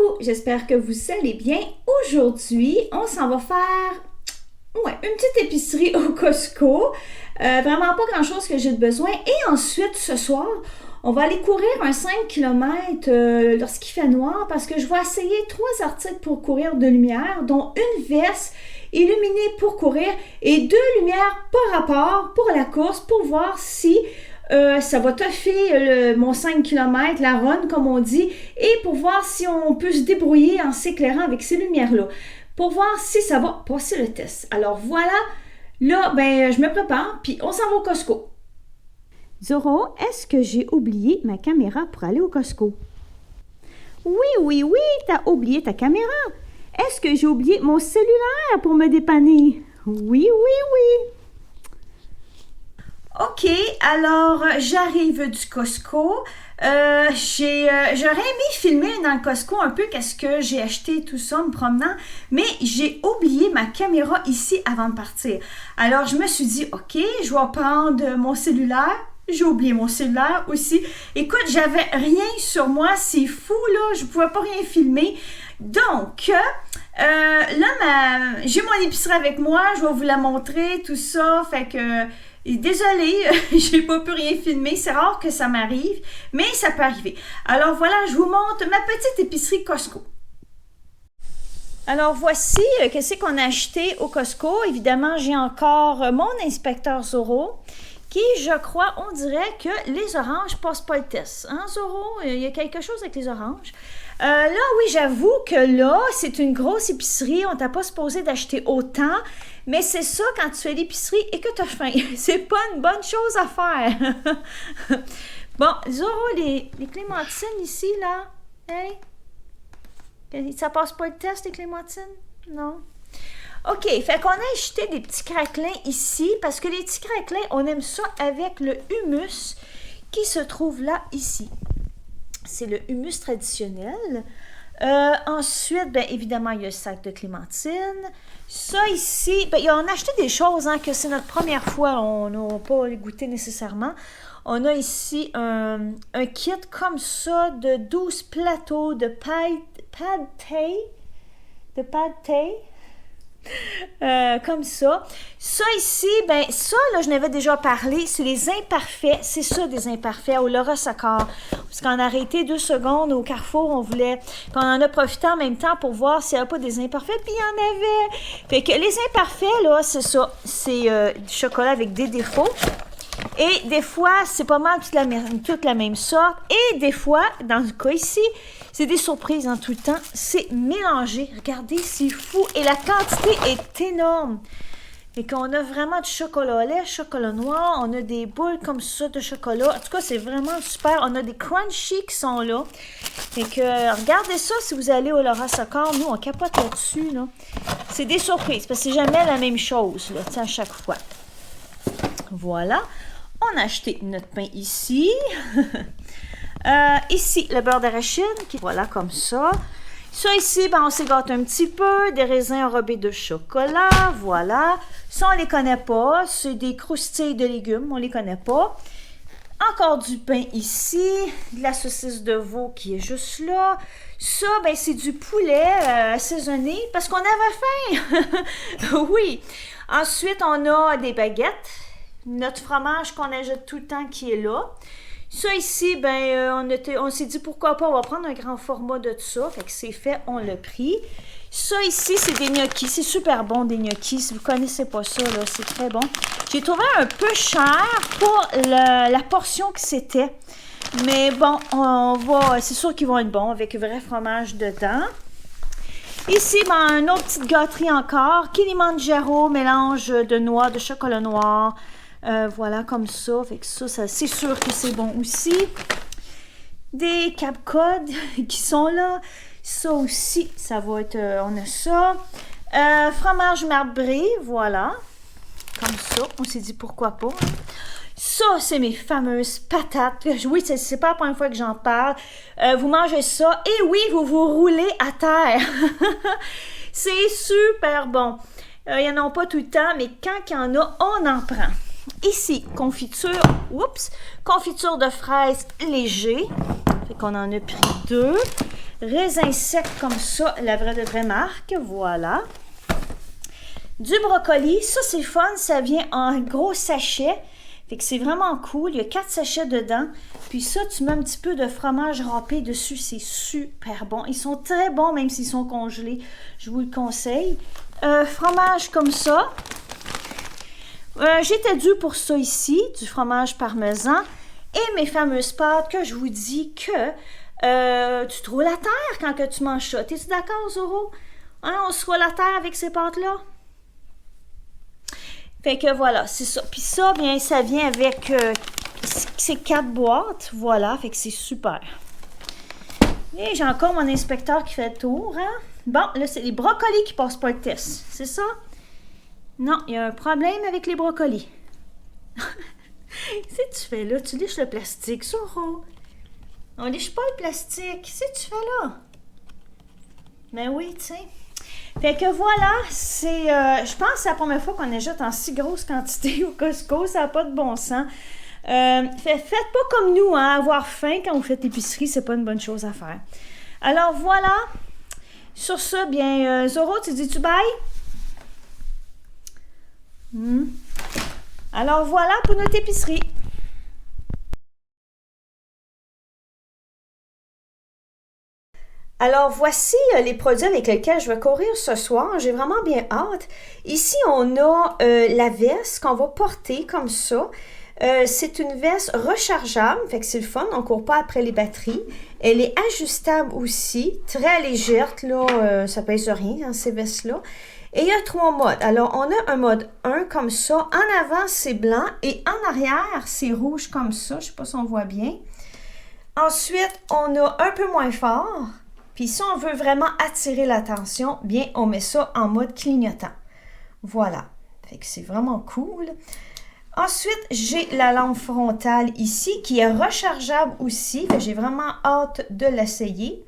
Coucou, j'espère que vous allez bien. Aujourd'hui, on s'en va faire une petite épicerie au Costco. Vraiment pas grand-chose que j'ai besoin. Et ensuite, ce soir, on va aller courir un 5 km lorsqu'il fait noir parce que je vais essayer 3 articles pour courir de lumière, dont une veste illuminée pour courir et 2 lumières par rapport pour la course pour voir si ça va toffer mon 5 km, la run comme on dit, et pour voir si on peut se débrouiller en s'éclairant avec ces lumières-là, pour voir si ça va passer le test. Alors voilà, là, je me prépare, puis on s'en va au Costco. Zoro, est-ce que j'ai oublié ma caméra pour aller au Costco? Oui, t'as oublié ta caméra. Est-ce que j'ai oublié mon cellulaire pour me dépanner? Oui. OK, alors j'arrive du Costco. J'aurais aimé filmer dans le Costco un peu qu'est-ce que j'ai acheté, tout ça, en me promenant, mais j'ai oublié ma caméra ici avant de partir. Alors je me suis dit, OK, je vais prendre mon cellulaire. J'ai oublié mon cellulaire aussi. Écoute, j'avais rien sur moi, c'est fou là, je pouvais pas rien filmer. Donc, là, j'ai mon épicerie avec moi, je vais vous la montrer, tout ça, fait que... Désolée, j'ai pas pu rien filmer, c'est rare que ça m'arrive, mais ça peut arriver. Alors voilà, je vous montre ma petite épicerie Costco. Alors voici qu'est-ce qu'on a acheté au Costco. Évidemment, j'ai encore mon inspecteur Zoro, qui, je crois, on dirait que les oranges passent pas le test. Hein, Zoro? Il y a quelque chose avec les oranges. Là, oui, j'avoue que là, c'est une grosse épicerie. On t'a pas supposé d'acheter autant. Mais c'est ça quand tu fais l'épicerie et que tu as faim. C'est pas une bonne chose à faire. Bon, Zoro, les clémentines ici, là. Hey? Ça passe pas le test, les clémentines? Non. OK, fait qu'on a acheté des petits craquelins ici parce que les petits craquelins, on aime ça avec le hummus qui se trouve là, ici. C'est le hummus traditionnel. Ensuite, évidemment, il y a le sac de clémentine. Ça ici, on a acheté des choses que c'est notre première fois, on n'a pas goûté nécessairement. On a ici un kit comme ça de 12 plateaux de pad thai. Comme ça. Ça ici, ça, là, je n'avais déjà parlé, c'est les imparfaits. C'est ça, des imparfaits au Laura Sakar. Parce qu'on a arrêté 2 secondes au Carrefour, on en a profité en même temps pour voir s'il n'y avait pas des imparfaits, puis il y en avait. Fait que les imparfaits, là, c'est ça. C'est du chocolat avec des défauts. Et des fois, c'est pas mal toute la même sorte. Et des fois, dans le cas ici, c'est des surprises en tout le temps. C'est mélangé. Regardez, c'est fou. Et la quantité est énorme. Et qu'on a vraiment du chocolat au lait, chocolat noir. On a des boules comme ça de chocolat. En tout cas, c'est vraiment super. On a des crunchy qui sont là. Fait que regardez ça si vous allez au Laura Sakar. Nous, on capote là-dessus. Là. C'est des surprises. Parce que c'est jamais la même chose là, à chaque fois. Voilà. On a acheté notre pain ici. Ici, le beurre d'arachide, voilà, comme ça. Ça ici, on s'y gâte un petit peu. Des raisins enrobés de chocolat, voilà. Ça, on les connaît pas. C'est des croustilles de légumes, on les connaît pas. Encore du pain ici. De la saucisse de veau qui est juste là. Ça, c'est du poulet assaisonné parce qu'on avait faim. Oui. Ensuite, on a des baguettes. Notre fromage qu'on ajoute tout le temps qui est là. Ça ici, on s'est dit pourquoi pas, on va prendre un grand format de tout ça. Fait que c'est fait, on l'a pris. Ça ici, c'est des gnocchis. C'est super bon, des gnocchis. Si vous ne connaissez pas ça, là, c'est très bon. J'ai trouvé un peu cher pour la portion que c'était. Mais bon, c'est sûr qu'ils vont être bons avec vrai fromage dedans. Ici, une autre petite gâterie encore. Kilimanjaro, mélange de noix, de chocolat noir. Voilà, comme ça. Fait que ça c'est sûr que c'est bon aussi. Des Cap Cod qui sont là. Ça aussi, ça va être... on a ça. Fromage marbré, voilà. Comme ça. On s'est dit pourquoi pas. Ça, c'est mes fameuses patates. Oui, c'est pas la première fois que j'en parle. Vous mangez ça. Et oui, vous vous roulez à terre. C'est super bon. Il n'y en a pas tout le temps, mais quand il y en a, on en prend. Ici, confiture de fraises léger. Fait qu'on en a pris 2. Raisin sec comme ça, la vraie de vraie marque, voilà. Du brocoli, ça c'est fun, ça vient en gros sachet. Fait que c'est vraiment cool, il y a 4 sachets dedans. Puis ça, tu mets un petit peu de fromage râpé dessus, c'est super bon. Ils sont très bons, même s'ils sont congelés, je vous le conseille. Fromage comme ça. J'étais due pour ça ici, du fromage parmesan. Et mes fameuses pâtes que je vous dis que tu trouves la terre quand que tu manges ça. T'es-tu d'accord, Zoro? Hein, on se roule la terre avec ces pâtes-là? Fait que voilà, c'est ça. Puis ça, bien, ça vient avec ces 4 boîtes. Voilà, fait que c'est super. Et j'ai encore mon inspecteur qui fait le tour, hein? Bon, là, c'est les brocolis qui passent pas le test. C'est ça? Non, il y a un problème avec les brocolis. Qu'est-ce que tu fais là? Tu liches le plastique, Zoro. On liche pas le plastique. Qu'est-ce que tu fais là? Ben oui, tu sais. Fait que voilà, c'est, je pense que c'est la première fois qu'on achète en si grosse quantité au Costco. Ça n'a pas de bon sens. Faites pas comme nous, hein, avoir faim quand vous faites l'épicerie, c'est pas une bonne chose à faire. Alors voilà. Sur ça, bien, Zoro, tu dis-tu bye? Alors voilà pour notre épicerie. Alors voici les produits avec lesquels je vais courir ce soir. J'ai vraiment bien hâte. Ici, on a la veste qu'on va porter comme ça. C'est une veste rechargeable, fait que c'est le fun, on ne court pas après les batteries. Elle est ajustable aussi, très légère, là, ça pèse rien dans ces vestes-là. Et il y a 3 modes. Alors, on a un mode 1 comme ça. En avant, c'est blanc et en arrière, c'est rouge comme ça. Je ne sais pas si on voit bien. Ensuite, on a un peu moins fort. Puis si on veut vraiment attirer l'attention, bien, on met ça en mode clignotant. Voilà. Fait que c'est vraiment cool. Ensuite, j'ai la lampe frontale ici qui est rechargeable aussi. J'ai vraiment hâte de l'essayer.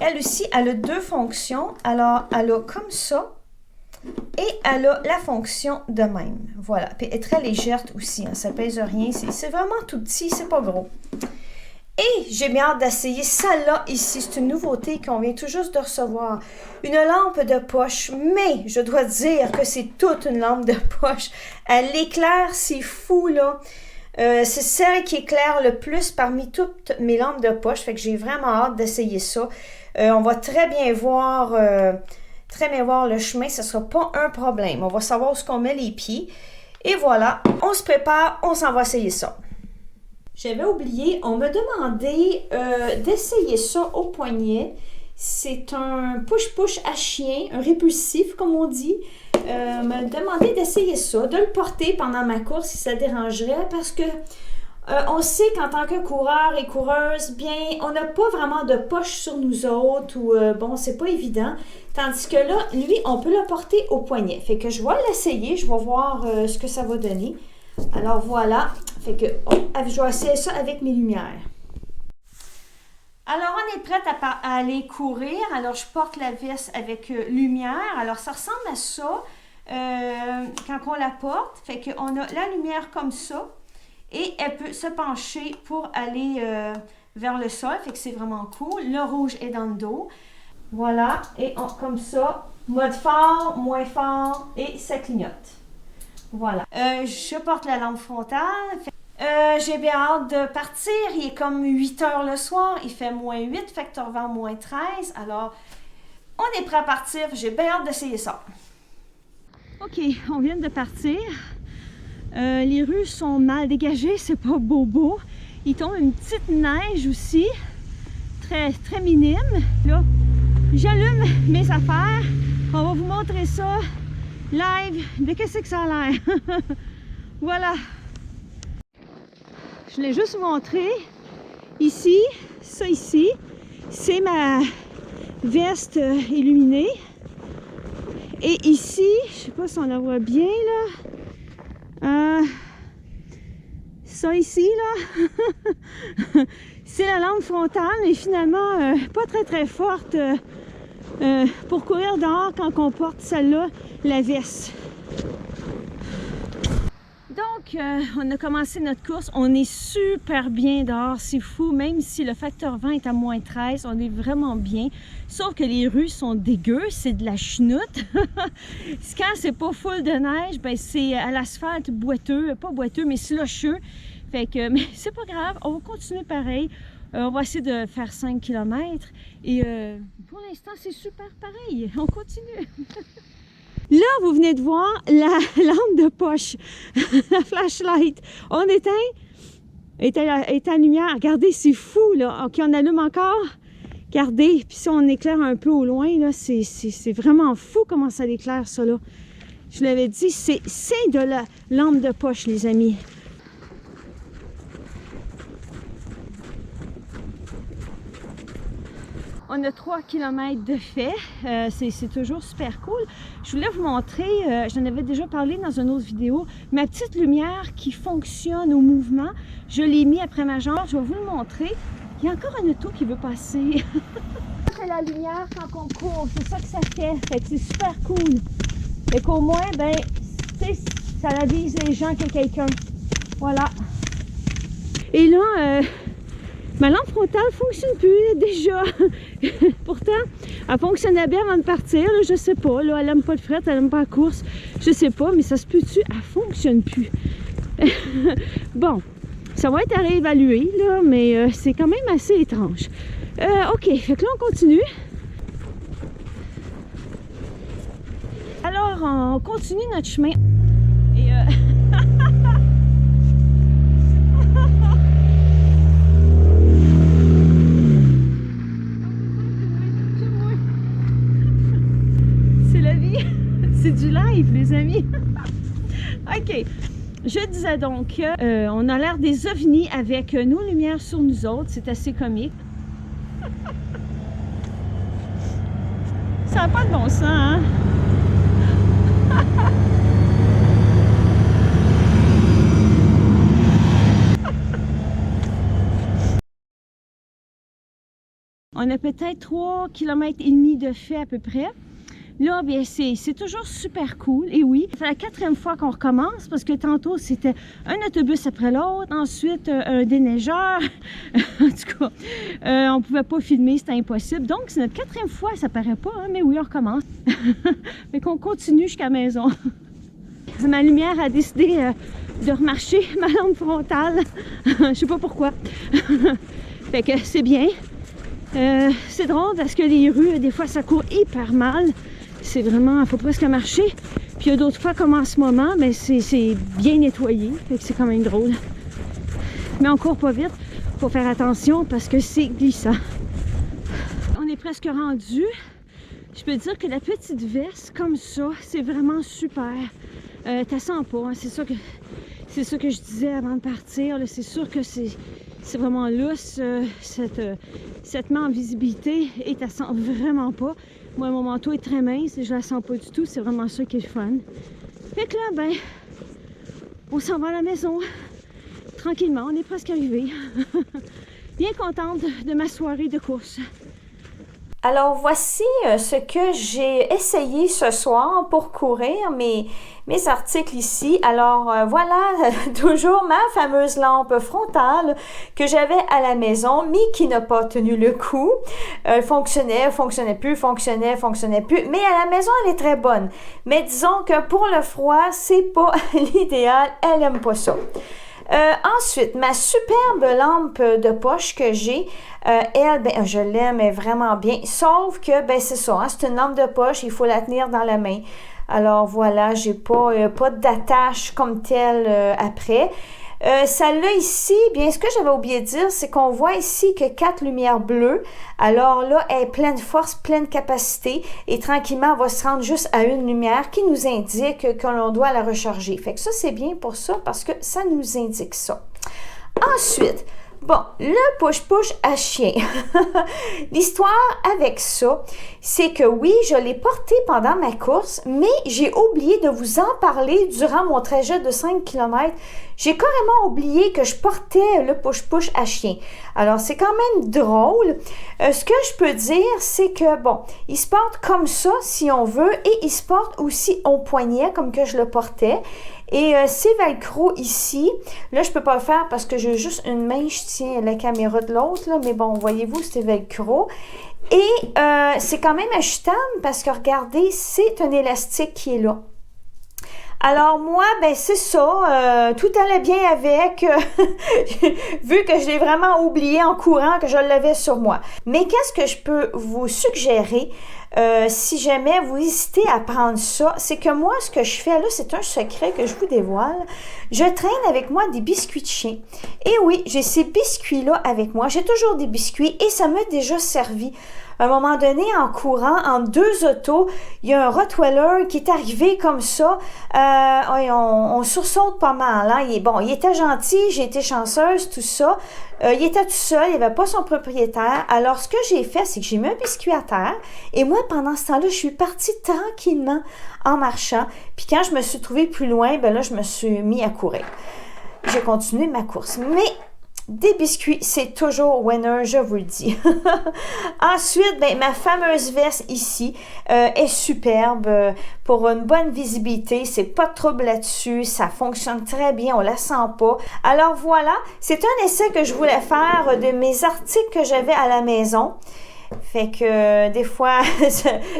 Elle aussi, elle a 2 fonctions. Alors, elle a comme ça et elle a la fonction de même. Voilà. Puis elle est très légère aussi. Hein. Ça ne pèse rien. C'est vraiment tout petit. C'est pas gros. Et j'ai bien hâte d'essayer celle-là ici. C'est une nouveauté qu'on vient tout juste de recevoir. Une lampe de poche, mais je dois dire que c'est toute une lampe de poche. Elle éclaire, c'est fou là. C'est celle qui éclaire le plus parmi toutes mes lampes de poche. Fait que j'ai vraiment hâte d'essayer ça. On va très bien voir le chemin. Ce ne sera pas un problème. On va savoir où est-ce qu'on met les pieds. Et voilà, on se prépare, on s'en va essayer ça. J'avais oublié, on m'a demandé d'essayer ça au poignet. C'est un push-push à chien, un répulsif comme on dit. On m'a demandé d'essayer ça, de le porter pendant ma course si ça dérangerait parce que on sait qu'en tant que coureur et coureuse, bien, on n'a pas vraiment de poche sur nous autres ou bon, c'est pas évident. Tandis que là, lui, on peut le porter au poignet. Fait que je vais l'essayer, je vais voir ce que ça va donner. Alors voilà, fait que je vais essayer ça avec mes lumières. Alors on est prête à aller courir. Alors je porte la veste avec lumière. Alors ça ressemble à ça quand on la porte. Fait qu'on a la lumière comme ça et elle peut se pencher pour aller vers le sol. Fait que c'est vraiment cool. Le rouge est dans le dos. Voilà, et comme ça, mode fort, moins fort et ça clignote. Voilà. Je porte la lampe frontale. J'ai bien hâte de partir. Il est comme 8 heures le soir. Il fait moins 8, facteur vent moins 13. Alors, on est prêt à partir. J'ai bien hâte d'essayer ça. OK, on vient de partir. Les rues sont mal dégagées. C'est pas beau. Il tombe une petite neige aussi. Très, très minime. Là, j'allume mes affaires. On va vous montrer ça live de qu'est-ce que ça a l'air. Voilà. Je voulais juste vous montrer ici, ça ici, c'est ma veste illuminée. Et ici, je sais pas si on la voit bien là. Ça ici là, c'est la lampe frontale, mais finalement pas très forte pour courir dehors quand on porte celle-là, la veste. Donc, donc, on a commencé notre course. On est super bien dehors, c'est fou. Même si le facteur vent est à moins 13, on est vraiment bien. Sauf que les rues sont dégueu, c'est de la chenoute. Quand c'est pas full de neige, ben c'est à l'asphalte boiteux, pas boiteux, mais slusheux. Fait que, mais c'est pas grave, on va continuer pareil. On va essayer de faire 5 km. Et pour l'instant, c'est super pareil. On continue. Là, vous venez de voir la lampe de poche, la flashlight. On éteint en lumière. Regardez, c'est fou, là. OK, on allume encore. Regardez, puis si on éclaire un peu au loin, là, c'est vraiment fou comment ça l'éclaire, ça, là. Je vous l'avais dit, c'est de la lampe de poche, les amis. On a 3 km de fait, c'est toujours super cool. Je voulais vous montrer, j'en avais déjà parlé dans une autre vidéo, ma petite lumière qui fonctionne au mouvement. Je l'ai mis après ma jambe, je vais vous le montrer. Il y a encore un auto qui veut passer. C'est la lumière quand on court, c'est ça que ça fait. Fait que c'est super cool. Fait qu'au moins, ben, ça avise les gens qu'il y a quelqu'un. Voilà. Et là, ma lampe frontale ne fonctionne plus déjà. Pourtant, elle fonctionnait bien avant de partir. Là, je sais pas. Là, elle n'aime pas le fret, elle n'aime pas la course. Je sais pas, mais ça se peut-tu? Elle ne fonctionne plus. Bon, ça va être à réévaluer, là, mais c'est quand même assez étrange. OK, fait que là, on continue. Alors, on continue notre chemin. Et c'est du live, les amis. OK. Je disais donc, on a l'air des ovnis avec nos lumières sur nous autres. C'est assez comique. Ça n'a pas de bon sens, hein? On a peut-être 3 km et demi de fait à peu près. Là, bien, c'est toujours super cool. Et oui, c'est la 4e fois qu'on recommence parce que tantôt, c'était un autobus après l'autre. Ensuite, un déneigeur. En tout cas, on ne pouvait pas filmer, c'était impossible. Donc, c'est notre 4e fois, ça paraît pas, hein, mais oui, on recommence. Mais qu'on continue jusqu'à la maison. Ma lumière a décidé de remarcher ma lampe frontale. Je sais pas pourquoi. Fait que c'est bien. C'est drôle parce que les rues, des fois, ça court hyper mal. C'est vraiment, il faut presque marcher. Puis il y a d'autres fois, comme en ce moment, mais c'est bien nettoyé. Fait que c'est quand même drôle. Mais on court pas vite. Faut faire attention parce que c'est glissant. On est presque rendu. Je peux dire que la petite veste, comme ça, c'est vraiment super. T'as sens pas, hein? C'est ça que je disais avant de partir. C'est sûr que c'est vraiment lousse, cette main en visibilité, et tu la sens vraiment pas. Moi, mon manteau est très mince et je la sens pas du tout. C'est vraiment ça qui est le fun. Fait que là, ben, on s'en va à la maison. Tranquillement, on est presque arrivé. Bien contente de ma soirée de course. Alors, voici ce que j'ai essayé ce soir pour courir, mes articles ici. Alors, voilà, toujours ma fameuse lampe frontale que j'avais à la maison, mais qui n'a pas tenu le coup. Fonctionnait plus. Mais à la maison, elle est très bonne. Mais disons que pour le froid, c'est pas l'idéal. Elle aime pas ça. Ensuite, ma superbe lampe de poche que j'ai, elle, ben, je l'aime vraiment bien, sauf que, ben, c'est ça, hein, c'est une lampe de poche, il faut la tenir dans la main. Alors voilà, j'ai pas d'attache comme telle après. Celle-là ici, bien, ce que j'avais oublié de dire, c'est qu'on voit ici que 4 lumières bleues. Alors là, elle est pleine force, pleine capacité. Et tranquillement, on va se rendre juste à une lumière qui nous indique que l'on doit la recharger. Fait que ça, c'est bien pour ça parce que ça nous indique ça. Ensuite, bon, le push-push à chien. L'histoire avec ça, c'est que oui, je l'ai porté pendant ma course, mais j'ai oublié de vous en parler durant mon trajet de 5 km. j'ai carrément oublié que je portais le push-push à chien. Alors, c'est quand même drôle. Ce que je peux dire, c'est que, bon, il se porte comme ça, si on veut, et il se porte aussi au poignet, comme que je le portais. Et c'est velcro ici. Là, je peux pas le faire parce que j'ai juste une main, je tiens la caméra de l'autre, là, mais bon, voyez-vous, c'est velcro. Et c'est quand même ajustable parce que, regardez, c'est un élastique qui est là. Alors moi, ben c'est ça, tout allait bien avec, vu que je l'ai vraiment oublié en courant que je l'avais sur moi. Mais qu'est-ce que je peux vous suggérer si jamais vous hésitez à prendre ça, c'est que moi, ce que je fais là, c'est un secret que je vous dévoile. Je traîne avec moi des biscuits de chien. Et oui, j'ai ces biscuits-là avec moi. J'ai toujours des biscuits et ça m'a déjà servi. À un moment donné, en courant, entre deux autos, il y a un Rottweiler qui est arrivé comme ça. On sursaute pas mal. Hein? Il était gentil, j'ai été chanceuse, tout ça. Il était tout seul, il n'y avait pas son propriétaire. Alors, ce que j'ai fait, c'est que j'ai mis un biscuit à terre. Et moi, pendant ce temps-là, je suis partie tranquillement en marchant. Puis quand je me suis trouvée plus loin, ben là, je me suis mis à courir. J'ai continué ma course. Mais des biscuits, c'est toujours winner, je vous le dis. Ensuite, ben, ma fameuse veste ici est superbe pour une bonne visibilité. C'est pas de trouble là-dessus. Ça fonctionne très bien, on la sent pas. Alors voilà, c'est un essai que je voulais faire de mes articles que j'avais à la maison. Fait que des fois,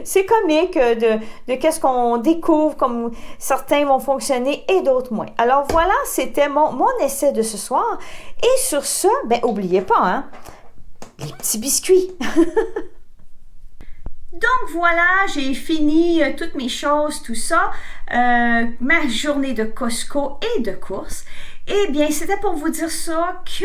c'est comique de qu'est-ce qu'on découvre, comme certains vont fonctionner et d'autres moins. Alors voilà, c'était mon essai de ce soir. Et sur ce, ben oubliez pas, hein, les petits biscuits. Donc voilà, j'ai fini toutes mes choses, tout ça, ma journée de Costco et de course. Eh bien, c'était pour vous dire ça que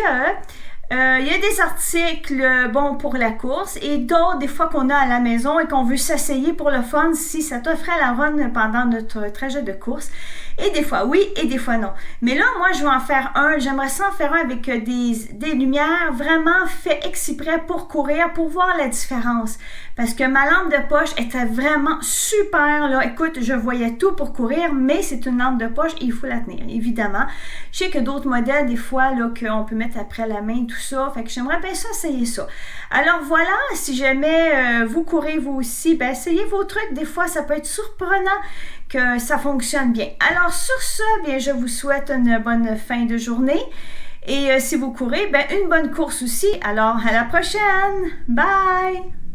il y a des articles bons pour la course et d'autres des fois qu'on a à la maison et qu'on veut s'essayer pour le fun si ça t'offrait la run pendant notre trajet de course. Et des fois oui et des fois non. Mais là, moi, je vais en faire un. J'aimerais ça en faire un avec des lumières vraiment fait exprès pour courir, pour voir la différence. Parce que ma lampe de poche était vraiment super, là. Écoute, je voyais tout pour courir, mais c'est une lampe de poche et il faut la tenir, évidemment. Je sais que d'autres modèles, des fois, là, qu'on peut mettre après la main, tout ça. Fait que j'aimerais bien ça, essayer ça. Alors voilà, si jamais vous courez vous aussi, ben essayez vos trucs. Des fois, ça peut être surprenant que ça fonctionne bien. Alors sur ce, bien, je vous souhaite une bonne fin de journée. Et si vous courez, ben une bonne course aussi. Alors à la prochaine! Bye!